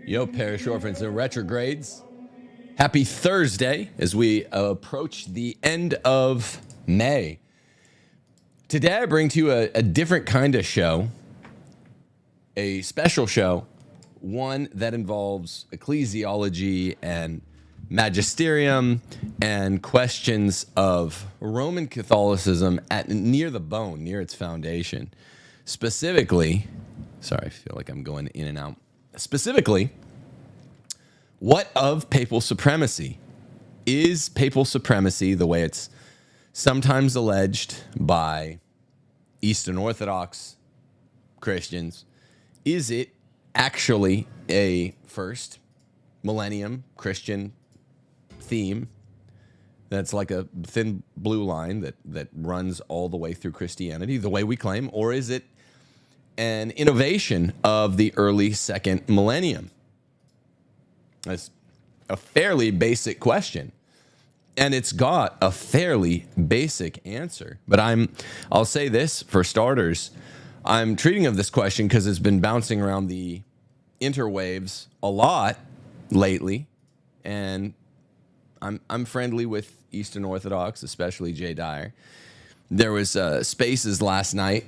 Yo, parish orphans and retrogrades. Happy Thursday as we approach the end of May. Today I bring to you a different kind of show, a special show, one that involves ecclesiology and magisterium and questions of Roman Catholicism at near the bone, near its foundation. Specifically, sorry, I feel like I'm going in and out. Specifically, what of papal supremacy? Is papal supremacy, the way it's sometimes alleged by Eastern Orthodox Christians, is it actually a first millennium Christian theme that's like a thin blue line that runs all the way through Christianity, the way we claim, or is it an innovation of the early second millennium? That's a fairly basic question, and it's got a fairly basic answer. But I'll say this for starters, I'm treating of this question because it's been bouncing around the interwaves a lot lately, and I'm friendly with Eastern Orthodox, especially Jay Dyer. There was Spaces last night.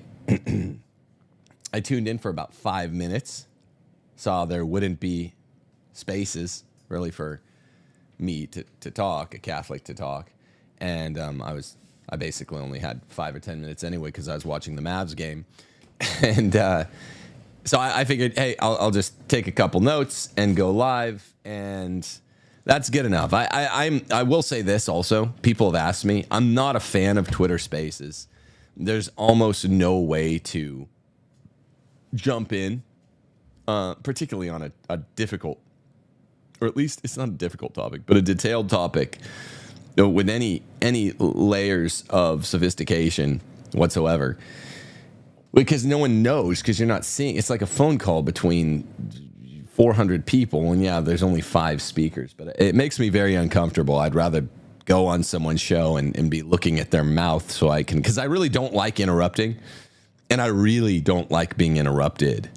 I tuned in for about 5 minutes, saw there wouldn't be spaces really for me to talk, a Catholic to talk, and I basically only had 5 or 10 minutes anyway because I was watching the Mavs game, and so I figured, hey, I'll just take a couple notes and go live, and that's good enough. I will say this also. People have asked me. I'm not a fan of Twitter Spaces. There's almost no way to jump in, particularly on a difficult, or at least it's not a difficult topic, but a detailed topic with any layers of sophistication whatsoever. Because no one knows, because you're not seeing. It's like a phone call between 400 people, and yeah, there's only 5 speakers. But it makes me very uncomfortable. I'd rather go on someone's show and be looking at their mouth so I can, because I really don't like interrupting, and I really don't like being interrupted.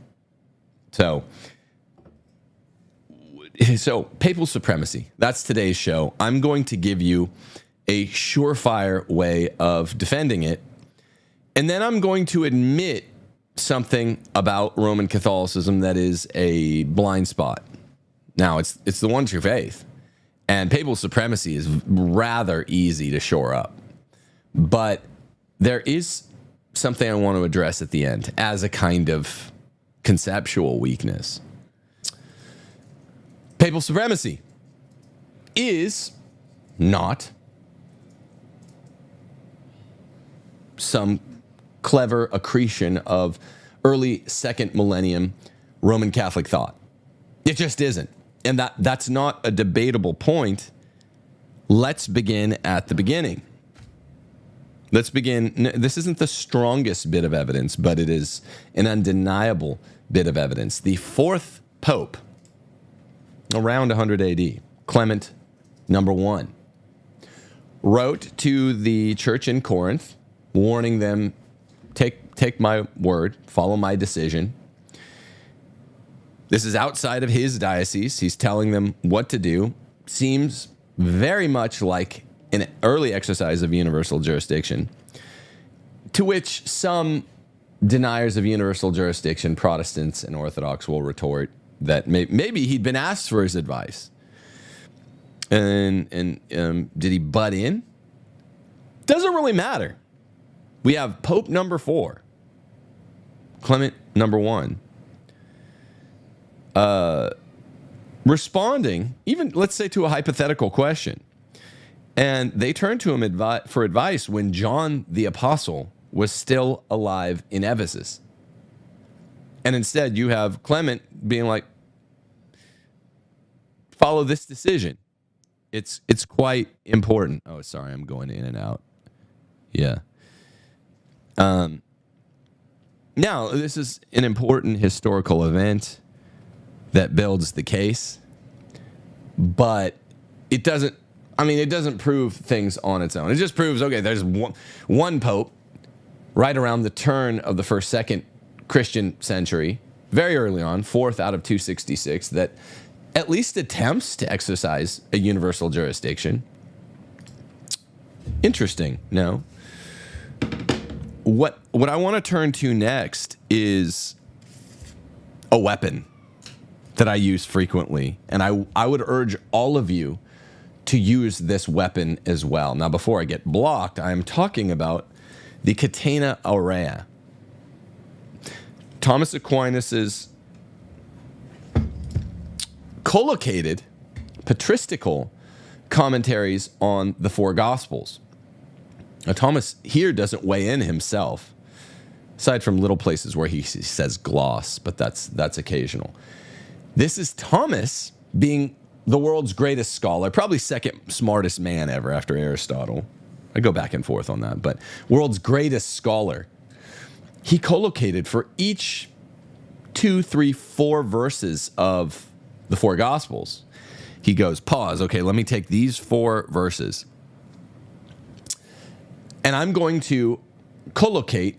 So papal supremacy, that's today's show. I'm going to give you a surefire way of defending it. And then I'm going to admit something about Roman Catholicism that is a blind spot. Now, it's the one true faith. And papal supremacy is rather easy to shore up. But there is something I want to address at the end as a kind of conceptual weakness. Papal supremacy is not some clever accretion of early second millennium Roman Catholic thought. It just isn't. And that's not a debatable point. Let's begin at the beginning. Let's begin. This isn't the strongest bit of evidence, but it is an undeniable bit of evidence. The fourth pope, around 100 AD, Clement I, wrote to the church in Corinth, warning them, take my word, follow my decision. This is outside of his diocese. He's telling them what to do. Seems very much like an early exercise of universal jurisdiction, to which some deniers of universal jurisdiction, Protestants and Orthodox, will retort that maybe he'd been asked for his advice. And did he butt in? Doesn't really matter. We have Pope number 4, Clement number 1, responding, even let's say to a hypothetical question. And they turned to him for advice when John the Apostle was still alive in Ephesus. And instead, you have Clement being like, follow this decision. It's quite important. Oh, sorry, I'm going in and out. Yeah. Now, this is an important historical event that builds the case, but it doesn't prove things on its own. It just proves, okay, there's one pope right around the turn of the first, second Christian century, very early on, fourth out of 266, that at least attempts to exercise a universal jurisdiction. Interesting, no? What I want to turn to next is a weapon that I use frequently, and I would urge all of you to use this weapon as well. Now, before I get blocked, I am talking about the Catena Aurea. Thomas Aquinas's collocated patristical commentaries on the four Gospels. Now, Thomas here doesn't weigh in himself, aside from little places where he says gloss, but that's occasional. This is Thomas being the world's greatest scholar, probably second smartest man ever after Aristotle. I go back and forth on that, but world's greatest scholar. He collocated for each 2, 3, 4 verses of the four Gospels. He goes, pause, okay, let me take these 4 verses, and I'm going to collocate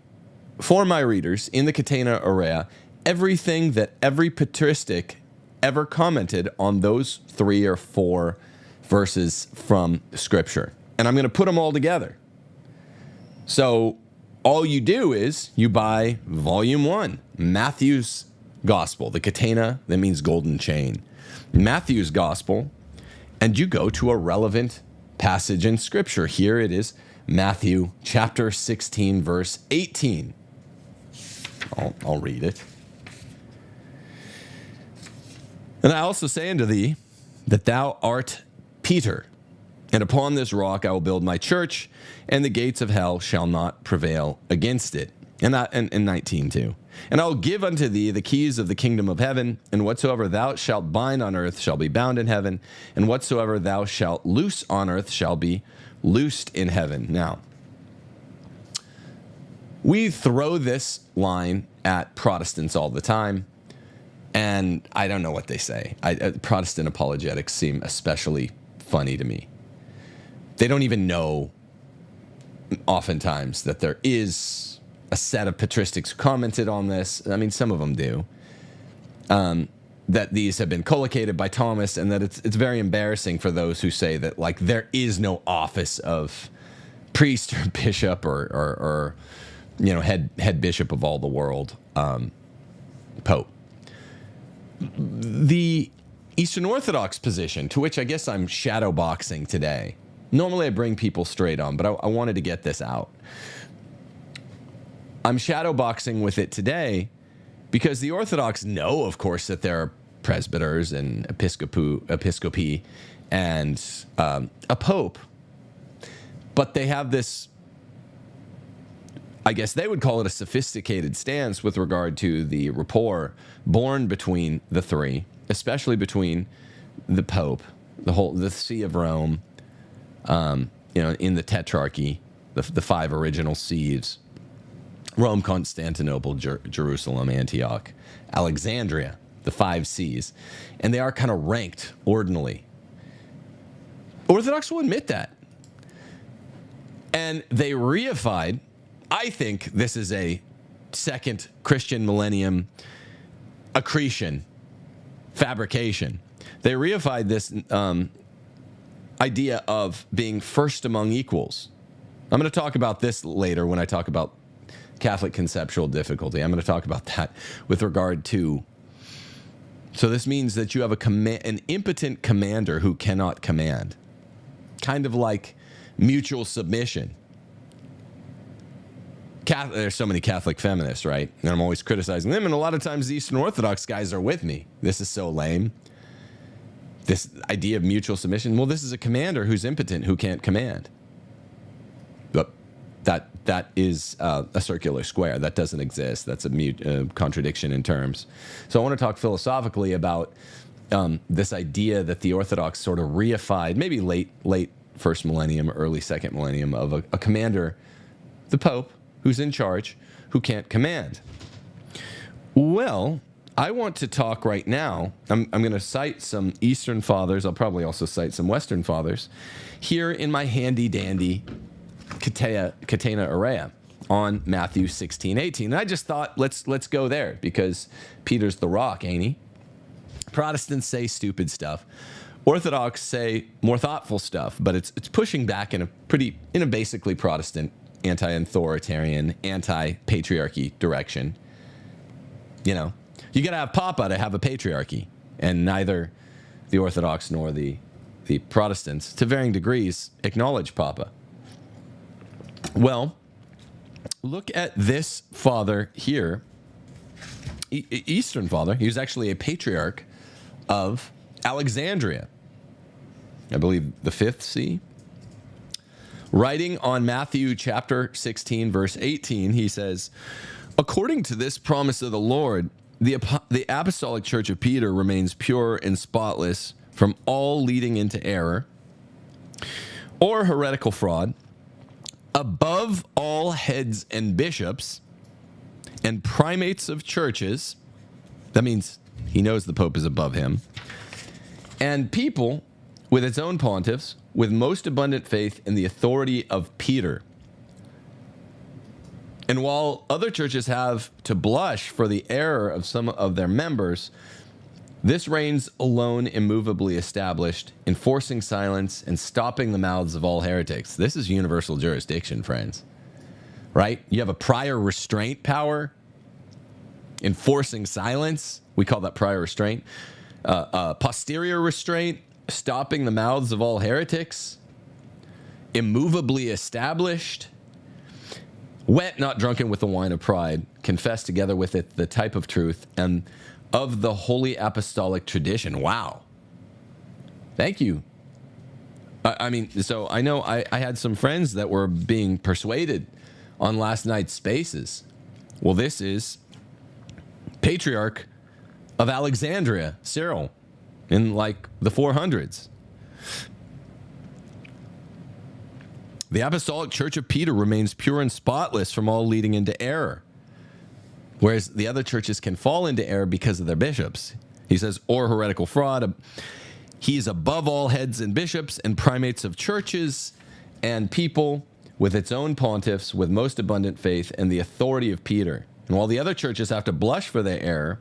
for my readers in the Catena Aurea everything that every patristic ever commented on those 3 or 4 verses from Scripture. And I'm going to put them all together. So all you do is you buy volume 1, Matthew's Gospel, the Catena, that means golden chain, Matthew's Gospel, and you go to a relevant passage in Scripture. Here it is, Matthew chapter 16, verse 18. I'll read it. And I also say unto thee that thou art Peter, and upon this rock I will build my church, and the gates of hell shall not prevail against it. And 19 too. And I will give unto thee the keys of the kingdom of heaven, and whatsoever thou shalt bind on earth shall be bound in heaven, and whatsoever thou shalt loose on earth shall be loosed in heaven. Now, we throw this line at Protestants all the time, and I don't know what they say. Protestant apologetics seem especially funny to me. They don't even know, oftentimes, that there is a set of patristics who commented on this. I mean, some of them do. That these have been collocated by Thomas, and that it's very embarrassing for those who say that, like, there is no office of priest or bishop or you know, head bishop of all the world, Pope. The Eastern Orthodox position, to which I guess I'm shadowboxing today. Normally I bring people straight on, but I wanted to get this out. I'm shadowboxing with it today because the Orthodox know, of course, that there are presbyters and episcopi and a pope, but they have this, I guess they would call it a sophisticated stance with regard to the rapport born between the three, especially between the Pope, the See of Rome, you know, in the Tetrarchy, the 5 original sees: Rome, Constantinople, Jerusalem, Antioch, Alexandria, the 5 C's, and they are kind of ranked ordinally. Orthodox will admit that, and they reified. I think this is a second Christian millennium accretion, fabrication. They reified this idea of being first among equals. I'm going to talk about this later when I talk about Catholic conceptual difficulty. I'm going to talk about that with regard to. So this means that you have an impotent commander who cannot command, kind of like mutual submission. There's so many Catholic feminists, right? And I'm always criticizing them, and a lot of times the Eastern Orthodox guys are with me. This is so lame. This idea of mutual submission. Well, this is a commander who's impotent, who can't command. But that is a circular square. That doesn't exist. That's a contradiction in terms. So I want to talk philosophically about this idea that the Orthodox sort of reified, maybe late first millennium, early second millennium, of a commander, the Pope, who's in charge, who can't command. Well, I want to talk right now. I'm going to cite some Eastern fathers. I'll probably also cite some Western fathers here in my handy-dandy Catena Aurea. on Matthew 16:18. And I just thought, let's go there, because Peter's the rock, ain't he? Protestants say stupid stuff. Orthodox say more thoughtful stuff, but it's pushing back in a basically Protestant, anti-authoritarian, anti-patriarchy direction. You know, you got to have Papa to have a patriarchy, and neither the Orthodox nor the Protestants, to varying degrees, acknowledge Papa. Well, look at this father here, Eastern father. He was actually a patriarch of Alexandria, I believe the 5th See. Writing on Matthew chapter 16, verse 18, he says, according to this promise of the Lord, the apostolic church of Peter remains pure and spotless from all leading into error or heretical fraud, above all heads and bishops and primates of churches. That means he knows the Pope is above him. And people with its own pontiffs, with most abundant faith in the authority of Peter. And while other churches have to blush for the error of some of their members, this reigns alone immovably established, enforcing silence and stopping the mouths of all heretics. This is universal jurisdiction, friends. Right? You have a prior restraint power, enforcing silence. We call that prior restraint. Posterior restraint, stopping the mouths of all heretics. Immovably established. Wet, not drunken with the wine of pride. Confess together with it the type of truth and of the holy apostolic tradition. Wow. Thank you. I mean, so I know I had some friends that were being persuaded on last night's Spaces. Well, this is Patriarch of Alexandria, Cyril, in like the 400s. The apostolic church of Peter remains pure and spotless from all leading into error, whereas the other churches can fall into error because of their bishops. He says, or heretical fraud. He is above all heads and bishops and primates of churches and people with its own pontiffs, with most abundant faith and the authority of Peter. And while the other churches have to blush for their error,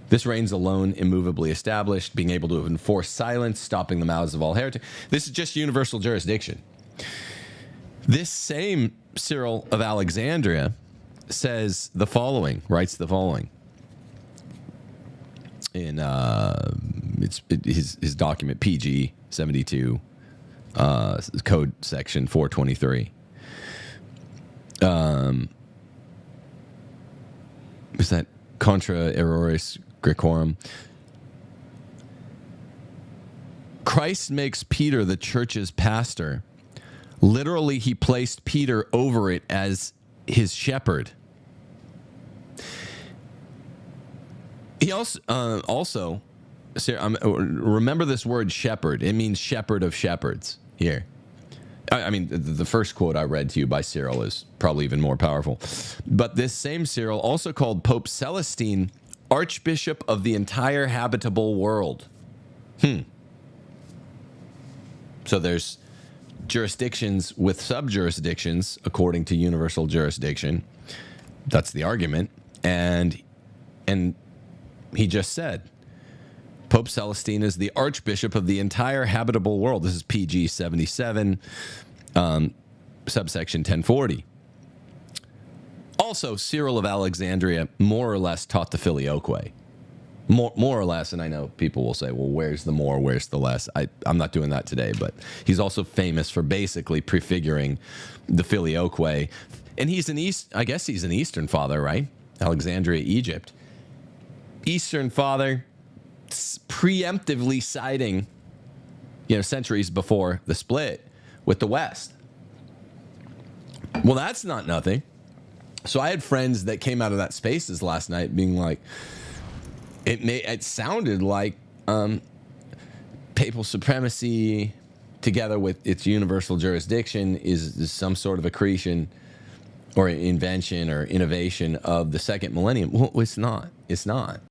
this reigns alone, immovably established, being able to enforce silence, stopping the mouths of all heretics. This is just universal jurisdiction. This same Cyril of Alexandria says the following, writes the following in his document PG 72, code section 423. Is that contra erroris Graecorum? Christ makes Peter the church's pastor. Literally, he placed Peter over it as his shepherd. He also remember this word shepherd. It means shepherd of shepherds here. I mean, the first quote I read to you by Cyril is probably even more powerful. But this same Cyril also called Pope Celestine Archbishop of the entire habitable world. So there's jurisdictions with sub-jurisdictions according to universal jurisdiction. That's the argument. And he just said, Pope Celestine is the Archbishop of the entire habitable world. This is PG 77, subsection 1040. Also, Cyril of Alexandria more or less taught the filioque. More or less, and I know people will say, well, where's the more, where's the less? I'm not doing that today, but he's also famous for basically prefiguring the filioque. And he's I guess he's an Eastern father, right? Alexandria, Egypt. Eastern father, preemptively siding, centuries before the split with the West. Well, that's not nothing. So I had friends that came out of that Spaces last night being like, it sounded like papal supremacy together with its universal jurisdiction is some sort of accretion or invention or innovation of the second millennium. Well, it's not. It's not.